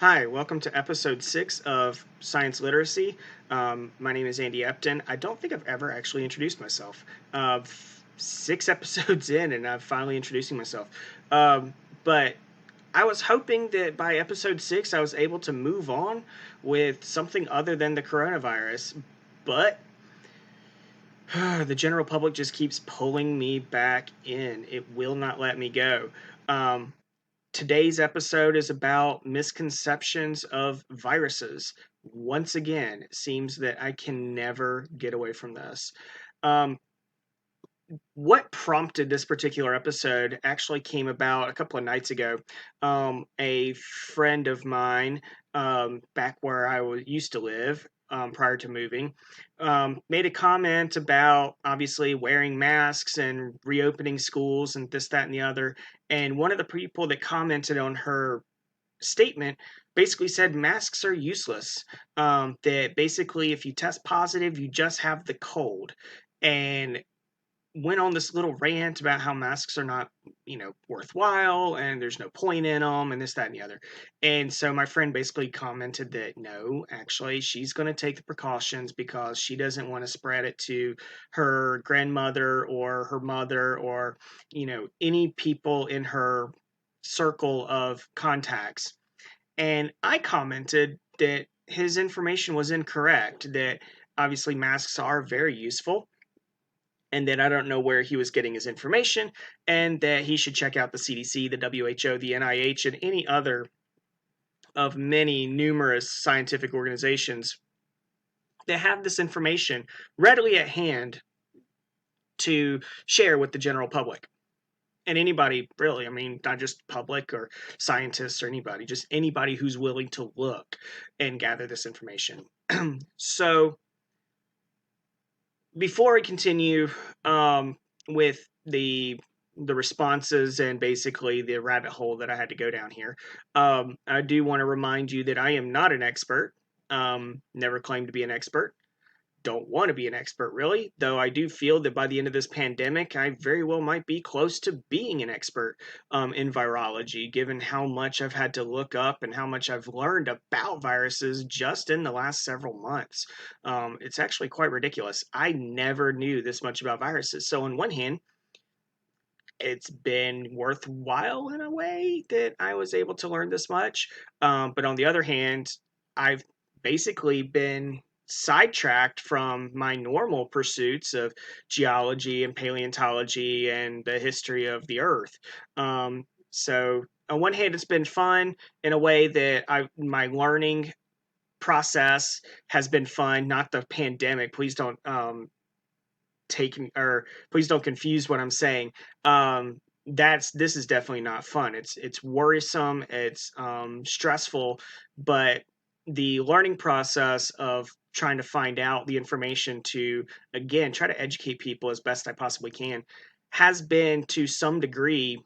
Hi, welcome to episode 6 of Science Literacy. My name is Andy Epton. I don't think I've ever actually introduced myself. 6 episodes in, and I'm finally introducing myself. But I was hoping that by episode 6, I was able to move on with something other than the coronavirus. But the general public just keeps pulling me back in. It will not let me go. Um, Today's episode is about misconceptions of viruses. Once again, it seems that I can never get away from this. Um, what prompted this particular episode actually came about a couple of nights ago. A friend of mine, back where used to live, prior to moving, made a comment about obviously wearing masks and reopening schools and this, that, and the other. And one of the people that commented on her statement basically said masks are useless. That basically, if you test positive, you just have the cold. And went on this little rant about how masks are not, worthwhile and there's no point in them and this, that, and the other. And so my friend basically commented that no, actually, she's going to take the precautions because she doesn't want to spread it to her grandmother or her mother or, any people in her circle of contacts. And I commented that his information was incorrect, that obviously masks are very useful and that I don't know where he was getting his information, and that he should check out the CDC, the WHO, the NIH, and any other of many numerous scientific organizations that have this information readily at hand to share with the general public. And anybody, really, I mean, not just public or scientists or anybody, just anybody who's willing to look and gather this information. So, before I continue with the responses and basically the rabbit hole that I had to go down here, I do want to remind you that I am not an expert. Never claimed to be an expert. Don't want to be an expert, really, though I do feel that by the end of this pandemic, I very well might be close to being an expert in virology, given how much I've had to look up and how much I've learned about viruses just in the last several months. It's actually quite ridiculous. I never knew this much about viruses. So, on one hand, it's been worthwhile in a way that I was able to learn this much. But on the other hand, I've basically been sidetracked from my normal pursuits of geology and paleontology and the history of the earth. So on one hand, it's been fun in a way that my learning process has been fun, not the pandemic. Please don't or please don't confuse what I'm saying. This is definitely not fun. It's worrisome. It's stressful, but the learning process of trying to find out the information to again try to educate people as best I possibly can has been to some degree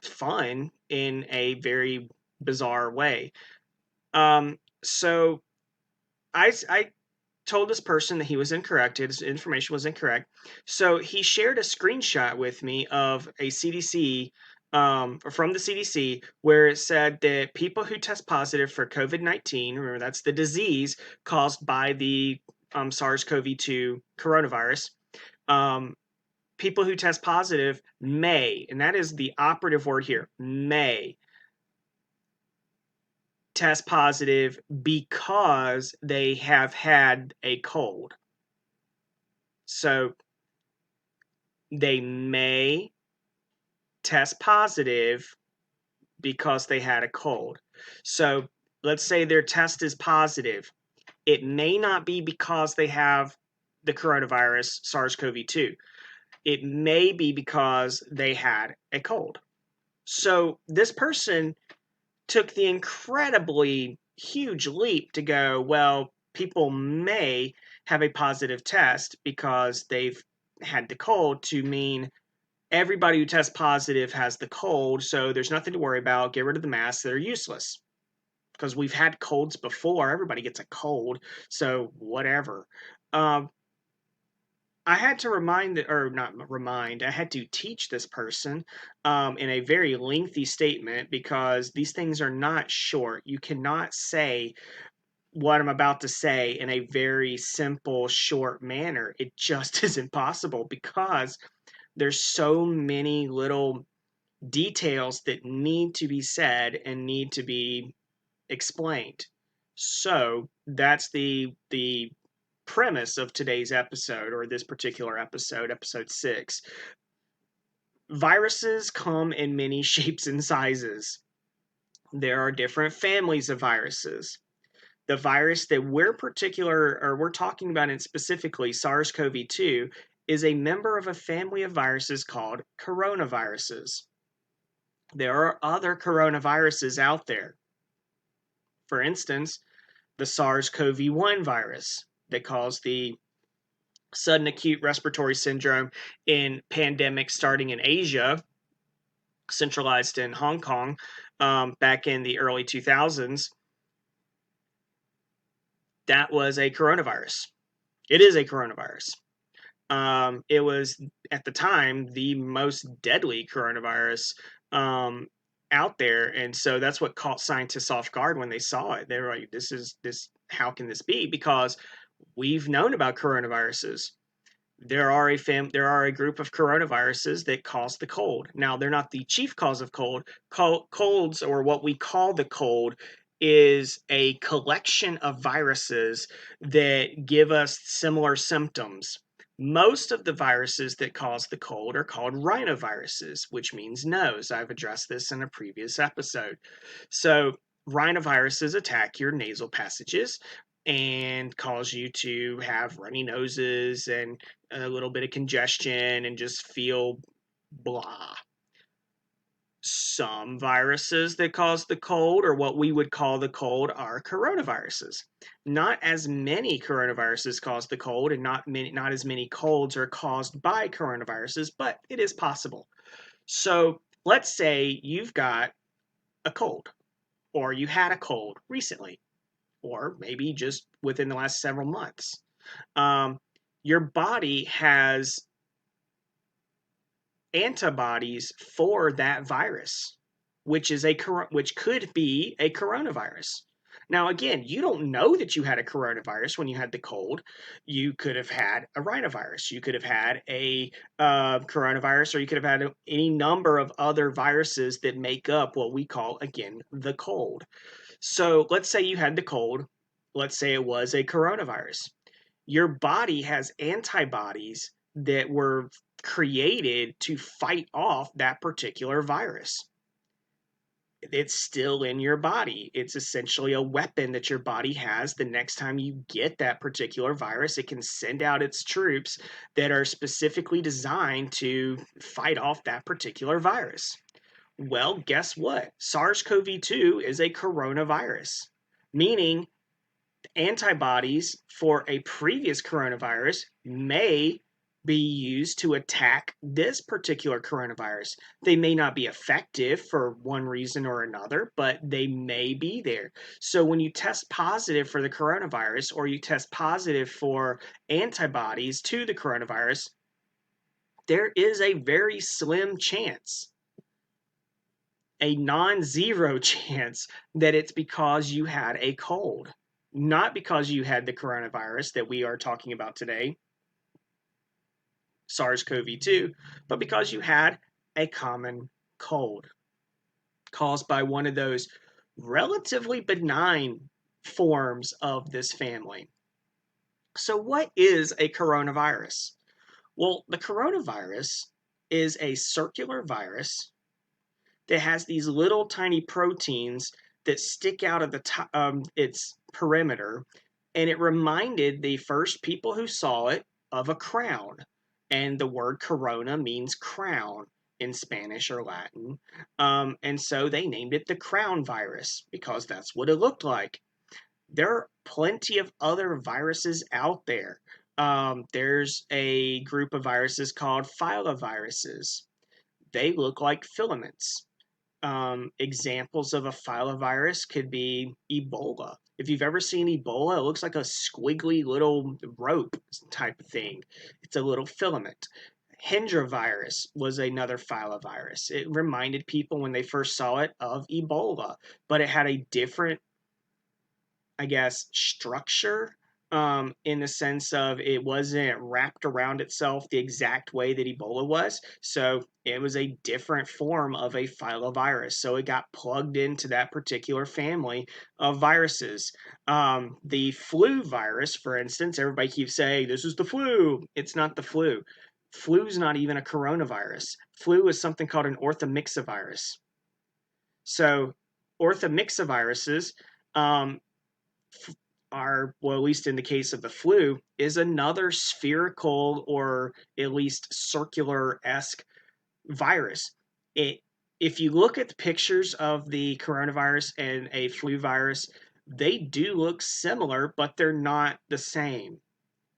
fun in a very bizarre way. So I told this person that he was incorrect. His information was incorrect. So he shared a screenshot with me of a CDC, from the CDC, where it said that people who test positive for COVID-19, remember that's the disease caused by the SARS-CoV-2 coronavirus, um, people who test positive may, and that is the operative word here, may test positive because they have had a cold. So they may test positive because they had a cold. So let's say their test is positive. It may not be because they have the coronavirus, SARS-CoV-2. It may be because they had a cold. So this person took the incredibly huge leap to go, well, people may have a positive test because they've had the cold, to mean everybody who tests positive has the cold, so there's nothing to worry about. Get rid of the masks, they're useless. Because we've had colds before, everybody gets a cold, so whatever. Um, I had to or not remind, I had to teach this person in a very lengthy statement because these things are not short. You cannot say what I'm about to say in a very simple, short manner. It just is impossible because there's so many little details that need to be said and need to be explained. So that's the premise of today's episode, or this particular episode, episode 6. Viruses come in many shapes and sizes. There are different families of viruses. The virus that we're talking about in specifically SARS-CoV-2 is a member of a family of viruses called coronaviruses. There are other coronaviruses out there. For instance, the SARS-CoV-1 virus that caused the sudden acute respiratory syndrome in pandemic starting in Asia, centralized in Hong Kong, back in the early 2000s. That was a coronavirus. It is a coronavirus. It was at the time the most deadly coronavirus out there, and so that's what caught scientists off guard when they saw it. They were like, "This is this. How can this be?" Because we've known about coronaviruses. There are a group of coronaviruses that cause the cold. Now, they're not the chief cause of cold. Colds, or what we call the cold, is a collection of viruses that give us similar symptoms. Most of the viruses that cause the cold are called rhinoviruses, which means nose. I've addressed this in a previous episode. So, rhinoviruses attack your nasal passages and cause you to have runny noses and a little bit of congestion and just feel blah. Some viruses that cause the cold, or what we would call the cold, are coronaviruses. Not as many coronaviruses cause the cold, and not as many colds are caused by coronaviruses, but it is possible. So let's say you've got a cold, or you had a cold recently, or maybe just within the last several months. Your body has antibodies for that virus, which could be a coronavirus. Now, again, you don't know that you had a coronavirus when you had the cold. You could have had a rhinovirus. You could have had a coronavirus, or you could have had any number of other viruses that make up what we call, again, the cold. So let's say you had the cold. Let's say it was a coronavirus. Your body has antibodies that were created to fight off that particular virus. It's still in your body. It's essentially a weapon that your body has. The next time you get that particular virus, it can send out its troops that are specifically designed to fight off that particular virus. Well, guess what? SARS-CoV-2 is a coronavirus, meaning antibodies for a previous coronavirus may be used to attack this particular coronavirus. They may not be effective for one reason or another, but they may be there. So when you test positive for the coronavirus, or you test positive for antibodies to the coronavirus, there is a very slim chance, a non-zero chance, that it's because you had a cold. Not because you had the coronavirus that we are talking about today, SARS-CoV-2, but because you had a common cold caused by one of those relatively benign forms of this family. So what is a coronavirus? Well, the coronavirus is a circular virus that has these little tiny proteins that stick out of its perimeter, and it reminded the first people who saw it of a crown. And the word corona means crown in Spanish or Latin. And so they named it the crown virus because that's what it looked like. There are plenty of other viruses out there. There's a group of viruses called phyla viruses. They look like filaments. examples of a filovirus could be Ebola. If you've ever seen Ebola, it looks like a squiggly little rope type of thing. It's a little filament. Hendra virus was another filovirus. It reminded people when they first saw it of Ebola, but it had a different, I guess, structure, in the sense of it wasn't wrapped around itself the exact way that Ebola was. So it was a different form of a filovirus. So it got plugged into that particular family of viruses. The flu virus, for instance, everybody keeps saying, this is the flu. It's not the flu. Flu is not even a coronavirus. Flu is something called an orthomyxovirus. So orthomyxoviruses, um, are, well, at least in the case of the flu, is another spherical or at least circular esque virus. It, if you look at the pictures of the coronavirus and a flu virus, they do look similar, but they're not the same.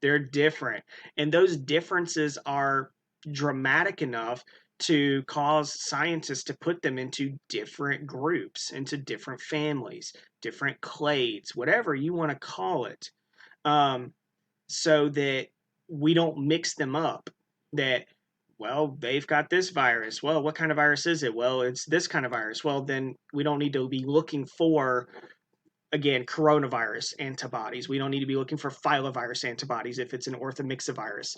They're different. And those differences are dramatic enough to cause scientists to put them into different groups, into different families, different clades, whatever you want to call it, um, so that we don't mix them up. That, well, they've got this virus. Well, what kind of virus is it? Well, it's this kind of virus. Well, then we don't need to be looking for, again, coronavirus antibodies. We don't need to be looking for filovirus antibodies if it's an orthomyxovirus,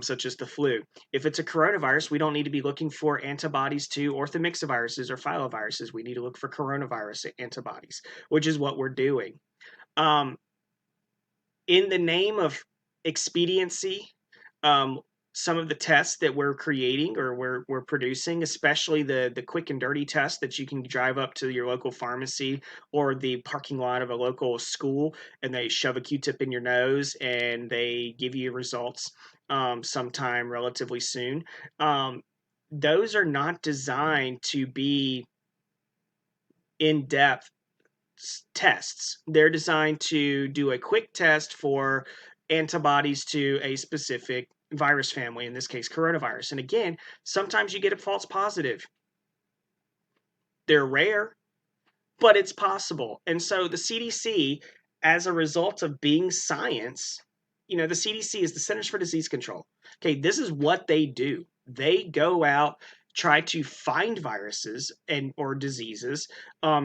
such as the flu. If it's a coronavirus, we don't need to be looking for antibodies to orthomyxoviruses or filoviruses. We need to look for coronavirus antibodies, which is what we're doing. Um, in the name of expediency, um, some of the tests that we're creating or we're producing, especially the quick and dirty test that you can drive up to your local pharmacy or the parking lot of a local school and they shove a Q-tip in your nose and they give you results, sometime relatively soon. Those are not designed to be in depth tests. They're designed to do a quick test for antibodies to a specific virus family, in this case, coronavirus. And again, sometimes you get a false positive. They're rare, but it's possible. And so the CDC, as a result of being science, the CDC is the Centers for Disease Control. Okay, this is what they do. They go out, try to find viruses and or diseases,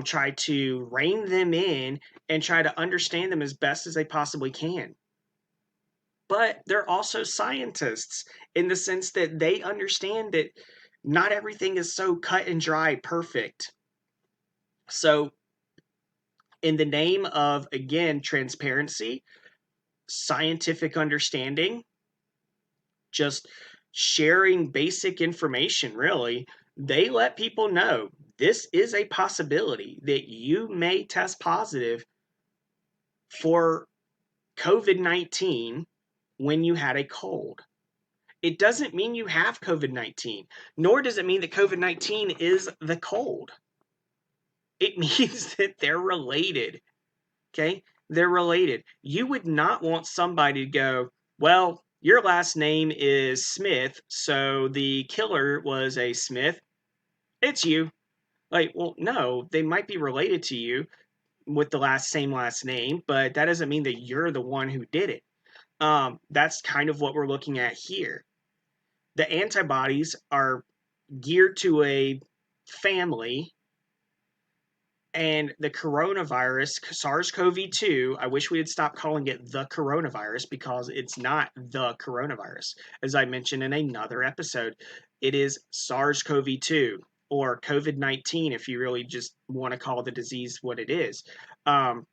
try to rein them in, and try to understand them as best as they possibly can. But they're also scientists in the sense that they understand that not everything is so cut and dry perfect. So in the name of, again, transparency, scientific understanding, just sharing basic information, really, they let people know this is a possibility that you may test positive for COVID-19 when you had a cold. It doesn't mean you have COVID-19, nor does it mean that COVID-19 is the cold. It means that they're related. Okay? They're related. You would not want somebody to go, well, your last name is Smith, so the killer was a Smith. It's you. Like, well, no, they might be related to you with the same last name, but that doesn't mean that you're the one who did it. That's kind of what we're looking at here. The antibodies are geared to a family, and the coronavirus, SARS-CoV-2, I wish we had stopped calling it the coronavirus because it's not the coronavirus. As I mentioned in another episode, it is SARS-CoV-2 or COVID-19 if you really just want to call the disease what it is. Um,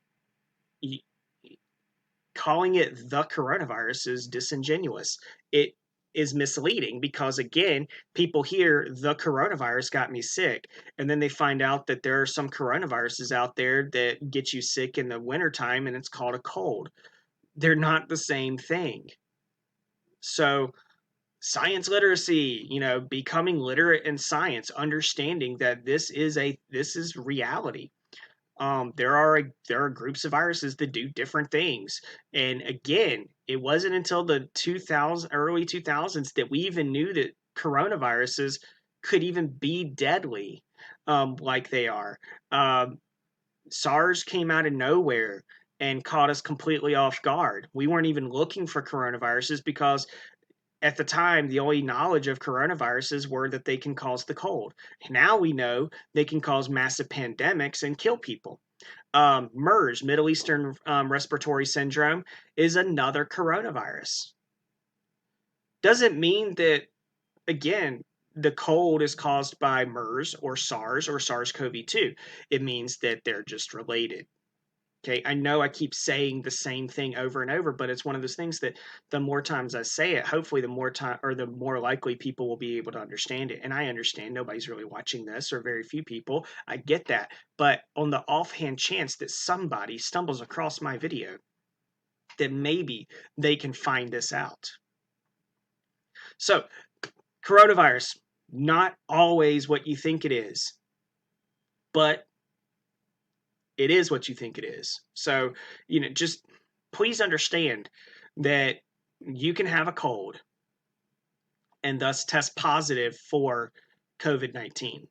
Calling it the coronavirus is disingenuous. It is misleading because, again, people hear the coronavirus got me sick, and then they find out that there are some coronaviruses out there that get you sick in the wintertime, and it's called a cold. They're not the same thing. So, science literacy, becoming literate in science, understanding that this is reality. There are groups of viruses that do different things, and again, it wasn't until the early 2000s that we even knew that coronaviruses could even be deadly. like they are. Um, SARS came out of nowhere and caught us completely off guard. We weren't even looking for coronaviruses because at the time, the only knowledge of coronaviruses were that they can cause the cold. Now we know they can cause massive pandemics and kill people. MERS, Middle Eastern Respiratory Syndrome, is another coronavirus. Doesn't mean that, again, the cold is caused by MERS or SARS or SARS-CoV-2. It means that they're just related. Okay, I know I keep saying the same thing over and over, but it's one of those things that the more times I say it, hopefully the more time or the more likely people will be able to understand it. And I understand nobody's really watching this or very few people. I get that. But on the offhand chance that somebody stumbles across my video, then maybe they can find this out. So, coronavirus, not always what you think it is, but it is what you think it is. So, just please understand that you can have a cold and thus test positive for COVID-19.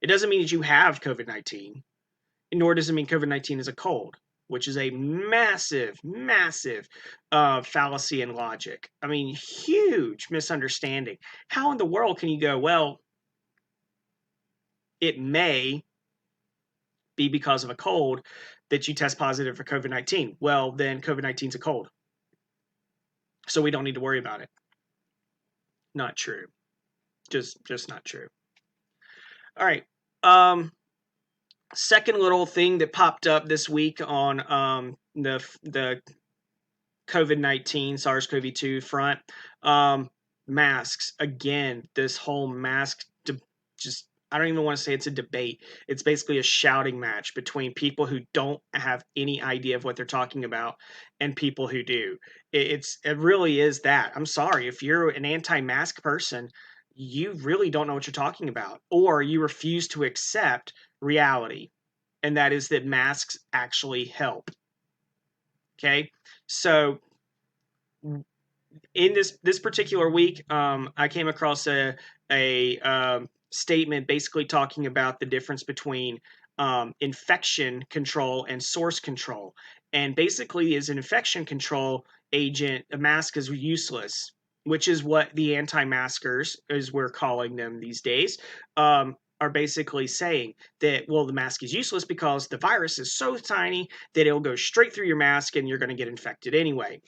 It doesn't mean that you have COVID-19, nor does it mean COVID-19 is a cold, which is a massive, massive fallacy in logic. I mean, huge misunderstanding. How in the world can you go, well, it may be because of a cold that you test positive for COVID-19? Well, then COVID-19 is a cold. So we don't need to worry about it. Not true. Just not true. All right. Second little thing that popped up this week on the COVID-19 SARS-CoV-2 front, masks. Again, this whole mask just I don't even want to say it's a debate. It's basically a shouting match between people who don't have any idea of what they're talking about and people who do. It really is that. I'm sorry if you're an anti-mask person, you really don't know what you're talking about, or you refuse to accept reality, and that is that masks actually help. Okay, so in this particular week, I came across a statement basically talking about the difference between infection control and source control. And basically, as an infection control agent, a mask is useless, which is what the anti-maskers, as we're calling them these days, are basically saying that, well, the mask is useless because the virus is so tiny that it'll go straight through your mask and you're going to get infected anyway.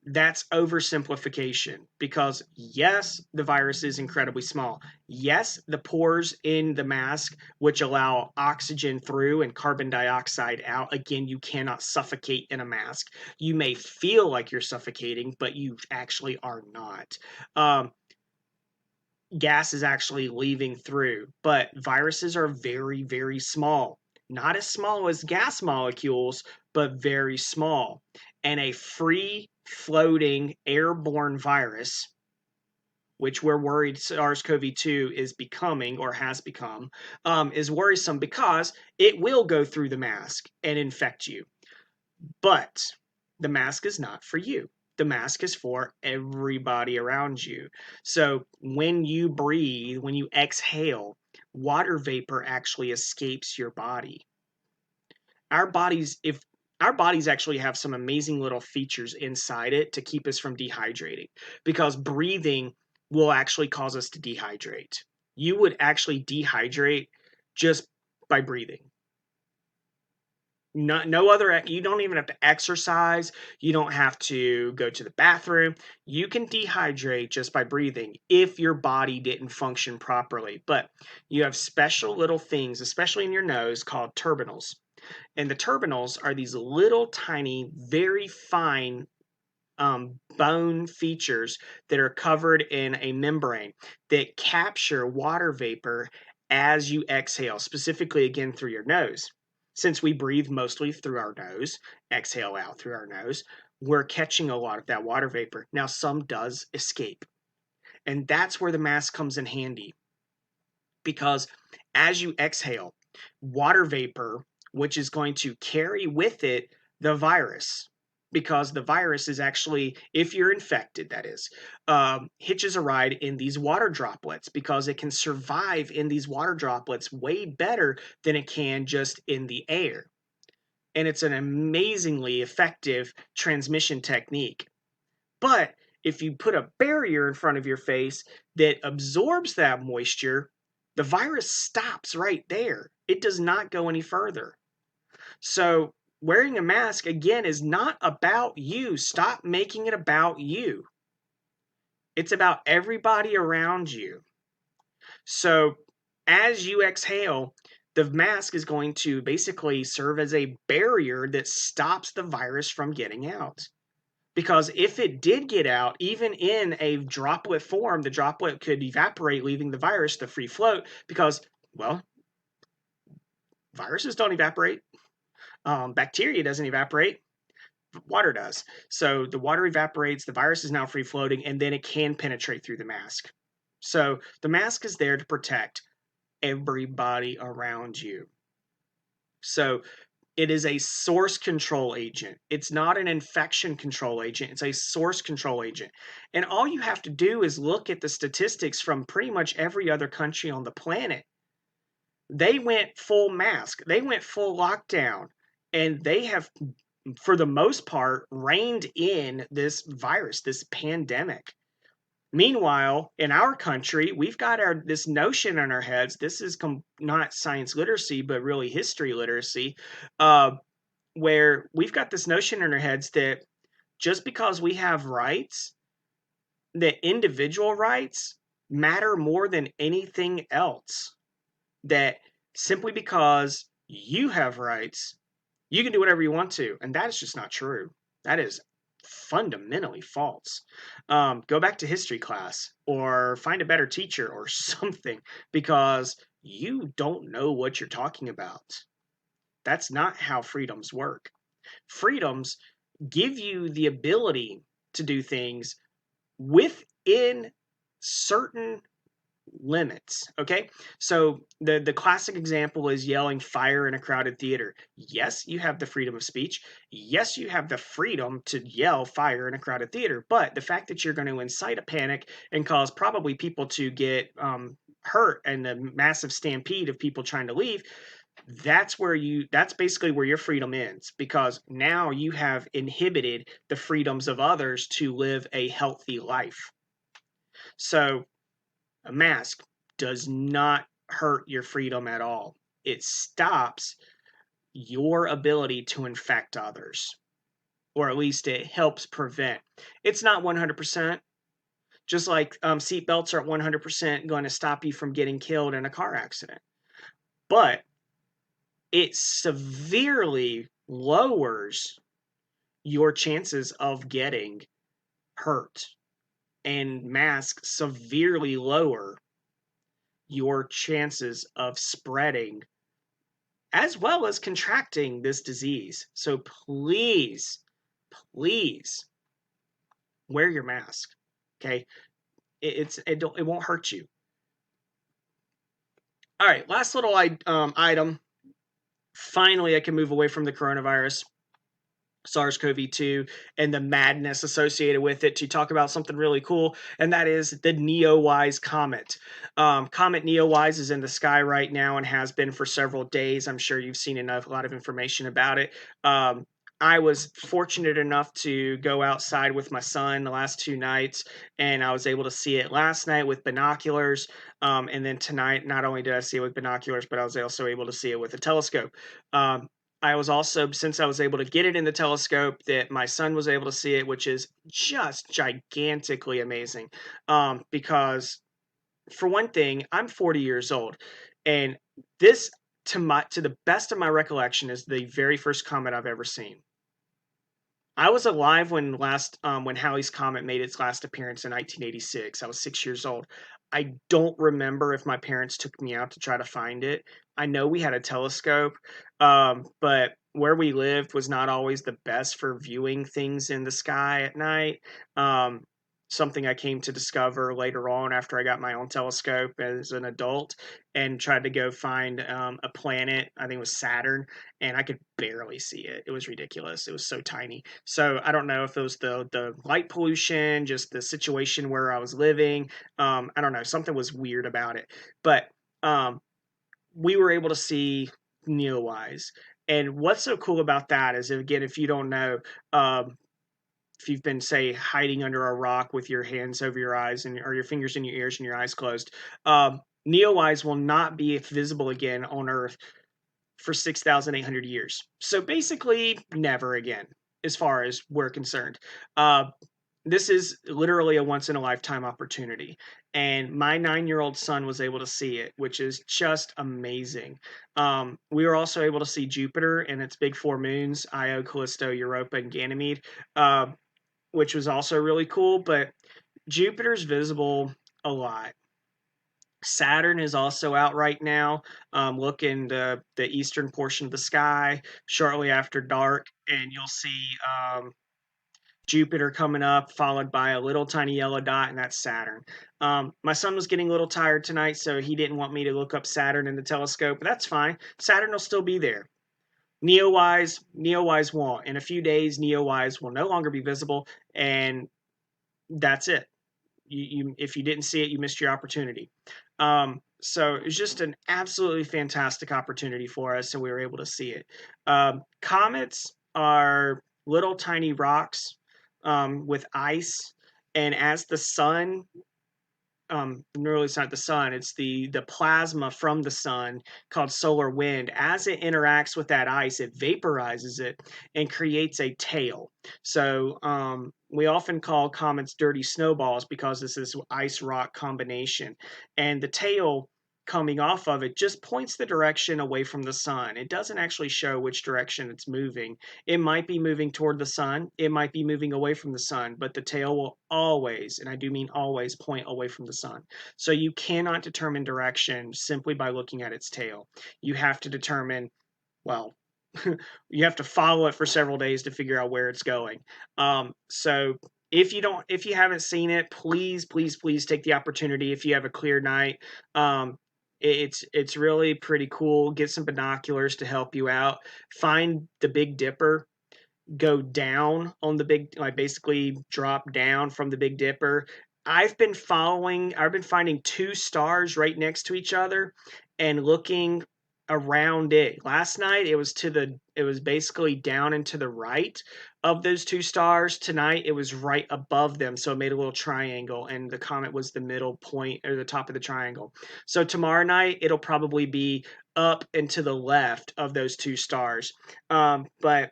That's oversimplification because yes, the virus is incredibly small. Yes, the pores in the mask, which allow oxygen through and carbon dioxide out. Again, you cannot suffocate in a mask. You may feel like you're suffocating, but you actually are not. Gas is actually leaving through, but viruses are very, very small. Not as small as gas molecules, but very small. And a free floating airborne virus, which we're worried SARS-CoV-2 is becoming or has become, is worrisome because it will go through the mask and infect you. But the mask is not for you. The mask is for everybody around you. So when you breathe, when you exhale, water vapor actually escapes your body. Our bodies actually have some amazing little features inside it to keep us from dehydrating, because breathing will actually cause us to dehydrate. You would actually dehydrate just by breathing. No other, you don't even have to exercise. You don't have to go to the bathroom. You can dehydrate just by breathing if your body didn't function properly. But you have special little things, especially in your nose, called turbinals. And the turbinals are these little tiny, very fine bone features that are covered in a membrane that capture water vapor as you exhale, specifically again through your nose. Since we breathe mostly through our nose, exhale out through our nose, we're catching a lot of that water vapor. Now, some does escape. And that's where the mask comes in handy. Because as you exhale, water vapor, which is going to carry with it the virus, because the virus is actually, if you're infected, that is, hitches a ride in these water droplets because it can survive in these water droplets way better than it can just in the air. And it's an amazingly effective transmission technique. But if you put a barrier in front of your face that absorbs that moisture, the virus stops right there. It does not go any further. So, wearing a mask, again, is not about you. Stop making it about you. It's about everybody around you. So, as you exhale, the mask is going to basically serve as a barrier that stops the virus from getting out. Because if it did get out, even in a droplet form, the droplet could evaporate, leaving the virus to free float because, well, viruses don't evaporate. Bacteria doesn't evaporate. Water does. So the water evaporates, the virus is now free floating, and then it can penetrate through the mask. So the mask is there to protect everybody around you. So it is a source control agent. It's not an infection control agent. It's a source control agent. And all you have to do is look at the statistics from pretty much every other country on the planet. They went full mask, they went full lockdown, and they have, for the most part, reined in this virus, this pandemic. Meanwhile, in our country, we've got this notion in our heads. This is not science literacy, but really history literacy, where we've got this notion in our heads that just because we have rights, that individual rights matter more than anything else. That simply because you have rights, you can do whatever you want to. And that is just not true. That is fundamentally false. Go back to history class or find a better teacher or something, because you don't know what you're talking about. That's not how freedoms work. Freedoms give you the ability to do things within certain limits. Okay, so the classic example is yelling fire in a crowded theater. Yes, you have the freedom of speech. Yes, you have the freedom to yell fire in a crowded theater, but the fact that you're going to incite a panic and cause probably people to get hurt and a massive stampede of people trying to leave, that's basically where your freedom ends, because now you have inhibited the freedoms of others to live a healthy life. So a mask does not hurt your freedom at all. It stops your ability to infect others, or at least it helps prevent. It's not 100%, just like seatbelts aren't 100% going to stop you from getting killed in a car accident. But it severely lowers your chances of getting hurt, and masks severely lower your chances of spreading as well as contracting this disease. So please, please wear your mask. Okay, it won't hurt you. All right, last little item. Finally, I can move away from the coronavirus, SARS-CoV-2, and the madness associated with it to talk about something really cool, and that is the NEOWISE comet. Comet NEOWISE is in the sky right now and has been for several days. I'm sure you've seen a lot of information about it. I was fortunate enough to go outside with my son the last 2 nights, and I was able to see it last night with binoculars. And then tonight, not only did I see it with binoculars, but I was also able to see it with a telescope. I was also, since I was able to get it in the telescope, that my son was able to see it, which is just gigantically amazing. Because, for one thing, I'm 40 years old, and this, to the best of my recollection, is the very first comet I've ever seen. I was alive when Halley's Comet made its last appearance in 1986. I was 6 years old. I don't remember if my parents took me out to try to find it. I know we had a telescope, but where we lived was not always the best for viewing things in the sky at night. something I came to discover later on after I got my own telescope as an adult and tried to go find a planet. I think it was Saturn, and I could barely see it. It was ridiculous. It was so tiny. So I don't know if it was the light pollution, just the situation where I was living. I don't know. Something was weird about it, but um, we were able to see NEOWISE. And what's so cool about that is, again, if you don't know, um, if you've been, say, hiding under a rock with your hands over your eyes and or your fingers in your ears and your eyes closed, NEOWISE will not be visible again on Earth for 6,800 years. So basically, never again, as far as we're concerned. Uh, this is literally a once in a lifetime opportunity. And my 9-year old son was able to see it, which is just amazing. We were also able to see Jupiter and its big four moons, Io, Callisto, Europa, and Ganymede, uh, which was also really cool. But Jupiter's visible a lot. Saturn is also out right now, looking the eastern portion of the sky shortly after dark, and you'll see Jupiter coming up, followed by a little tiny yellow dot, and that's Saturn. My son was getting a little tired tonight, so he didn't want me to look up Saturn in the telescope, but that's fine. Saturn will still be there. NEOWISE won't. In a few days, NEOWISE will no longer be visible, and that's it. If you didn't see it, you missed your opportunity. So it was just an absolutely fantastic opportunity for us, and we were able to see it. Comets are little tiny rocks with ice, and as the sun, really it's not the sun, it's the plasma from the sun called solar wind. As it interacts with that ice, it vaporizes it and creates a tail. So we often call comets dirty snowballs because this is ice rock combination, and the tail coming off of it just points the direction away from the sun. It doesn't actually show which direction it's moving. It might be moving toward the sun, it might be moving away from the sun, but the tail will always, and I do mean always, point away from the sun. So you cannot determine direction simply by looking at its tail. You have to determine, well, you have to follow it for several days to figure out where it's going. So if you haven't seen it, please, please, please take the opportunity. If you have a clear night, it's really pretty cool. Get some binoculars to help you out. Find the Big Dipper. Go down on the big, like basically drop down from the Big Dipper. I've been finding two stars right next to each other and looking around it. Last night it was basically down and to the right of those two stars. Tonight it was right above them, so it made a little triangle, and the comet was the middle point or the top of the triangle. So tomorrow night it'll probably be up and to the left of those two stars. But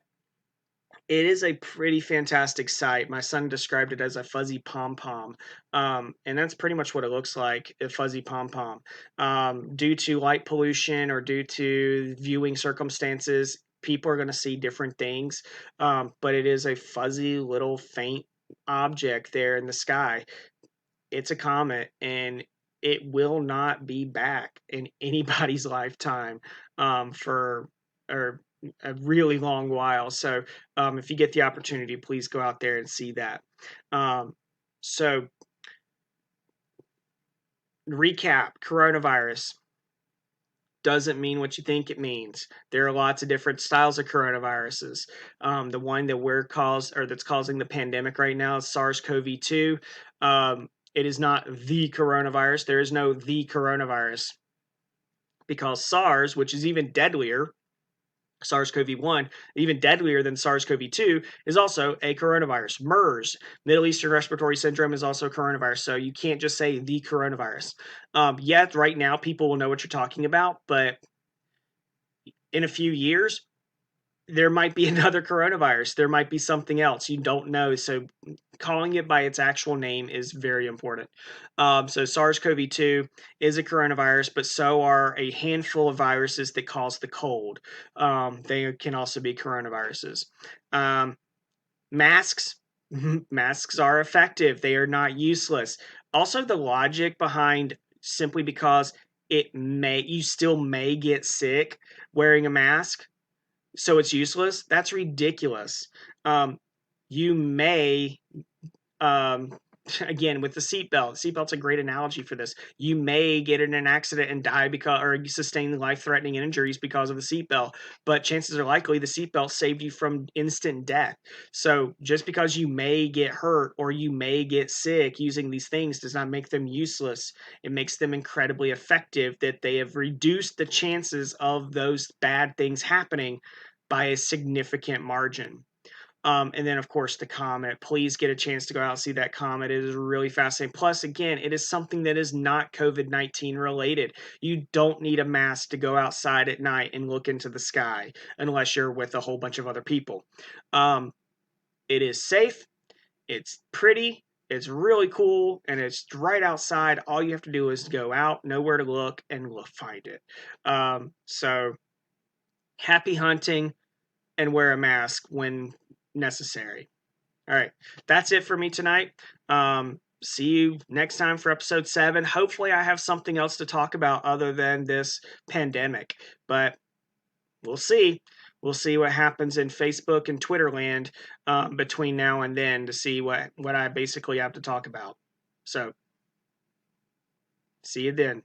it is a pretty fantastic sight. My son described it as a fuzzy pom pom, and that's pretty much what it looks like, a fuzzy pom pom. Due to light pollution or due to viewing circumstances, people are going to see different things, but it is a fuzzy little faint object there in the sky. It's a comet, and it will not be back in anybody's lifetime for or a really long while. So if you get the opportunity, please go out there and see that. So recap: coronavirus doesn't mean what you think it means. There are lots of different styles of coronaviruses. The one that that's causing the pandemic right now is SARS-CoV-2. It is not the coronavirus. There is no the coronavirus, because SARS, which is even deadlier, SARS-CoV-1, even deadlier than SARS-CoV-2, is also a coronavirus. MERS, Middle Eastern Respiratory Syndrome, is also a coronavirus. So you can't just say the coronavirus. Yet right now people will know what you're talking about, but in a few years, there might be another coronavirus. There might be something else. You don't know. So calling it by its actual name is very important. So SARS-CoV-2 is a coronavirus, but so are a handful of viruses that cause the cold. They can also be coronaviruses. Masks. Masks are effective. They are not useless. Also, the logic behind simply because you still may get sick wearing a mask, so it's useless. That's ridiculous. You may um, again, with the seatbelt's a great analogy for this. You may get in an accident and die because, or sustain life-threatening injuries because of the seatbelt, but chances are likely the seatbelt saved you from instant death. So just because you may get hurt or you may get sick using these things does not make them useless. It makes them incredibly effective, that they have reduced the chances of those bad things happening by a significant margin. And then, of course, the comet. Please get a chance to go out and see that comet. It is really fascinating. Plus, again, it is something that is not COVID-19 related. You don't need a mask to go outside at night and look into the sky unless you're with a whole bunch of other people. It is safe. It's pretty. It's really cool, and it's right outside. All you have to do is go out, know where to look, and find it. So, happy hunting, and wear a mask when necessary. All right, that's it for me tonight. See you next time for episode 7. Hopefully, I have something else to talk about other than this pandemic, but we'll see. We'll see what happens in Facebook and Twitter land between now and then to see what I basically have to talk about. So, see you then.